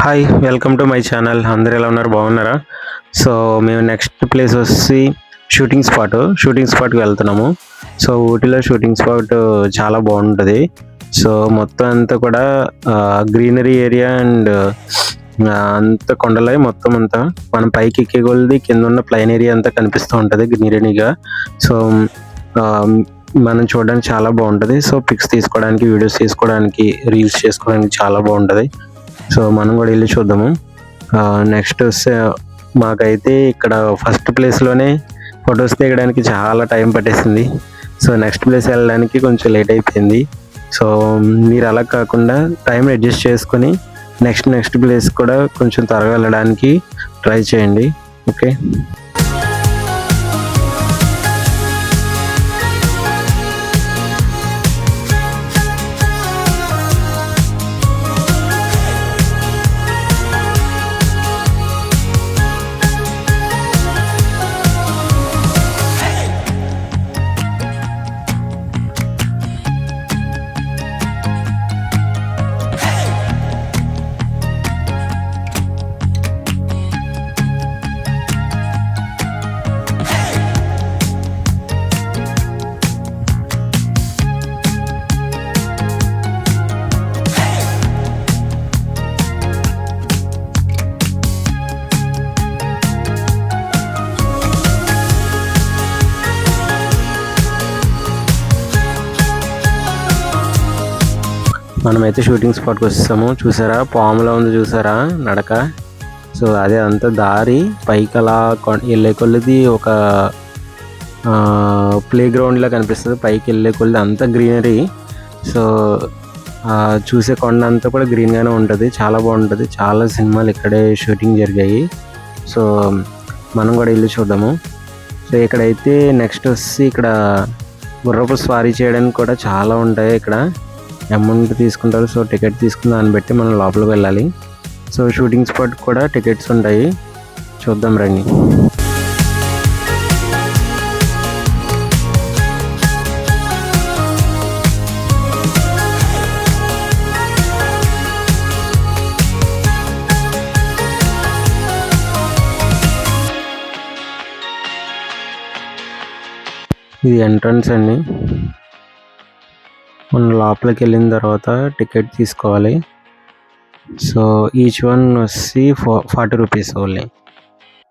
Hi welcome to my channel. అందరూ ఎలా ఉన్నారు, బాగున్నారా? సో మేము నెక్స్ట్ ప్లేస్ వచ్చి షూటింగ్ స్పాట్కి వెళ్తున్నాము. సో ఊటీలో షూటింగ్ స్పాట్ చాలా బాగుంటుంది. సో మొత్తం అంతా కూడా గ్రీనరీ ఏరియా అండ్ అంత కొండలే మొత్తం అంతా. మనం పైకి ఎక్కే కొలది కింద ఉన్న ప్లైన్ ఏరియా అంతా కనిపిస్తూ ఉంటుంది గ్రీనరీగా. సో మనం చూడడానికి చాలా బాగుంటుంది. సో పిక్స్ తీసుకోవడానికి, వీడియోస్ తీసుకోవడానికి, రీల్స్ చేసుకోవడానికి చాలా బాగుంటుంది. సో మనం కూడా వెళ్ళి చూద్దాము. నెక్స్ట్ వస్తే మాకైతే ఇక్కడ ఫస్ట్ ప్లేస్లోనే ఫొటోస్ దిగడానికి చాలా టైం పట్టేసింది. సో నెక్స్ట్ ప్లేస్ వెళ్ళడానికి కొంచెం లేట్ అయిపోయింది. సో మీరు అలా కాకుండా టైం అడ్జస్ట్ చేసుకొని నెక్స్ట్ ప్లేస్ కూడా కొంచెం త్వరగా వెళ్ళడానికి ట్రై చేయండి. ఓకే, మనమైతే షూటింగ్ స్పాట్కి వస్తాము. చూసారా పాములా ఉంది, చూసారా నడక. సో అదే అంత దారి పైకి అలా వెళ్ళే కొలది ఒక ప్లే గ్రౌండ్లా కనిపిస్తుంది. పైకి వెళ్ళే కొలది అంతా గ్రీనరీ. సో చూసే కొండ అంతా కూడా గ్రీన్గానే ఉంటుంది, చాలా బాగుంటుంది. చాలా సినిమాలు ఇక్కడే షూటింగ్ జరిగాయి. సో మనం కూడా వెళ్ళి చూద్దాము. సో ఇక్కడైతే నెక్స్ట్ వచ్చి ఇక్కడ గుర్రపు స్వారీ చేయడానికి కూడా చాలా ఉంటాయి. ఇక్కడ అమౌంట్ తీసుకుంటారు. సో టికెట్ తీసుకున్న దాన్ని బట్టి మనం లోపలికి వెళ్ళాలి. సో షూటింగ్ స్పాట్ కూడా టికెట్స్ ఉంటాయి, చూద్దాం రండి. ఇది ఎంట్రన్స్ అండి. మనం లోపలికి వెళ్ళిన తర్వాత టికెట్ తీసుకోవాలి. సో ఈచ్ వన్ వచ్చి 40 రూపీస్ ఓన్లీ.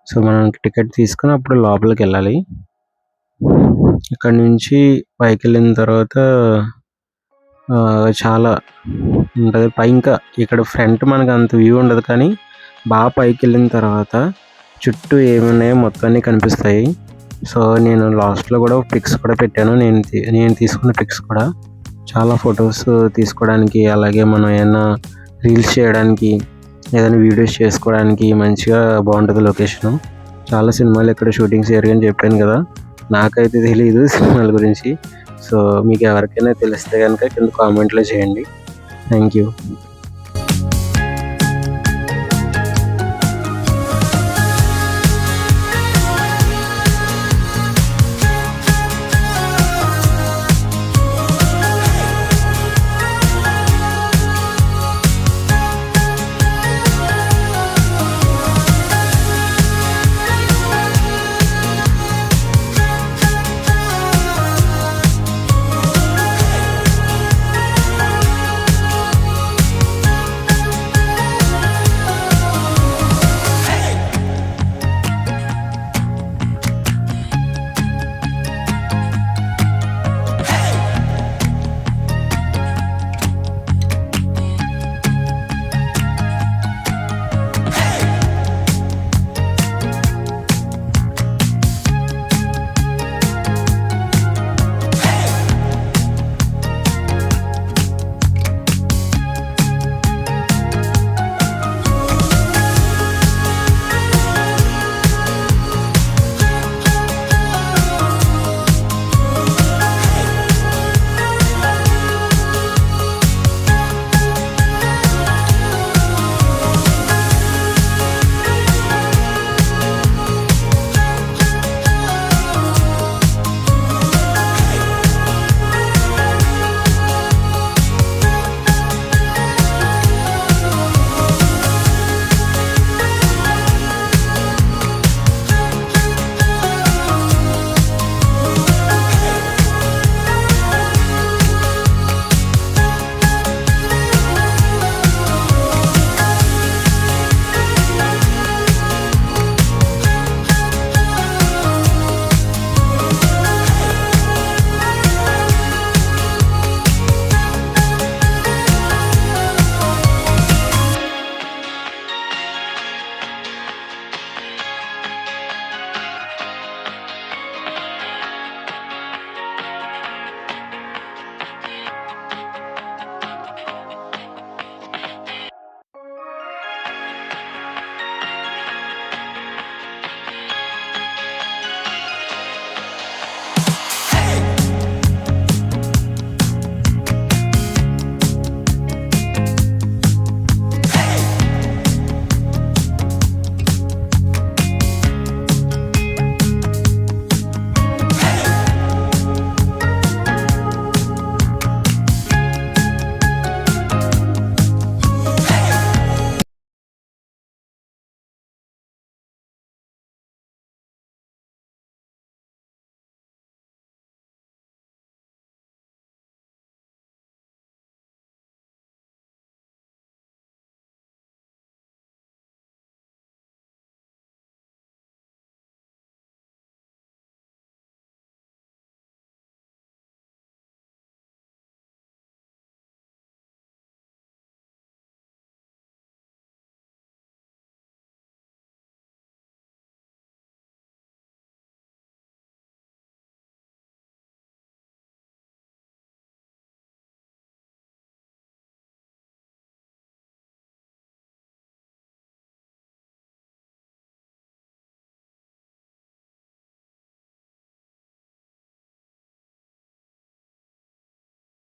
సో మనం టికెట్ తీసుకుని అప్పుడు లోపలికి వెళ్ళాలి. ఇక్కడ నుంచి పైకి వెళ్ళిన తర్వాత చాలా ఉంటుంది. ఇంకా ఇక్కడ ఫ్రంట్ మనకు అంత వ్యూ ఉండదు, కానీ బాగా పైకి వెళ్ళిన తర్వాత చుట్టూ ఏమున్నాయో మొత్తం అన్నీ కనిపిస్తాయి. సో నేను లాస్ట్లో కూడా పిక్స్ కూడా పెట్టాను. నేను తీసుకున్న పిక్స్ కూడా చాలా ఫొటోస్ తీసుకోవడానికి, అలాగే మనం ఏమైనా రీల్స్ చేయడానికి, ఏదైనా వీడియోస్ చేసుకోవడానికి మంచిగా బాగుంటుంది లొకేషను. చాలా సినిమాలు ఇక్కడ షూటింగ్స్ జరిగాయని చెప్పాను కదా. నాకైతే తెలియదు సినిమాల గురించి. సో మీకు ఎవరికైనా తెలిస్తే కనుక కింద కామెంట్లో చేయండి. Thank you.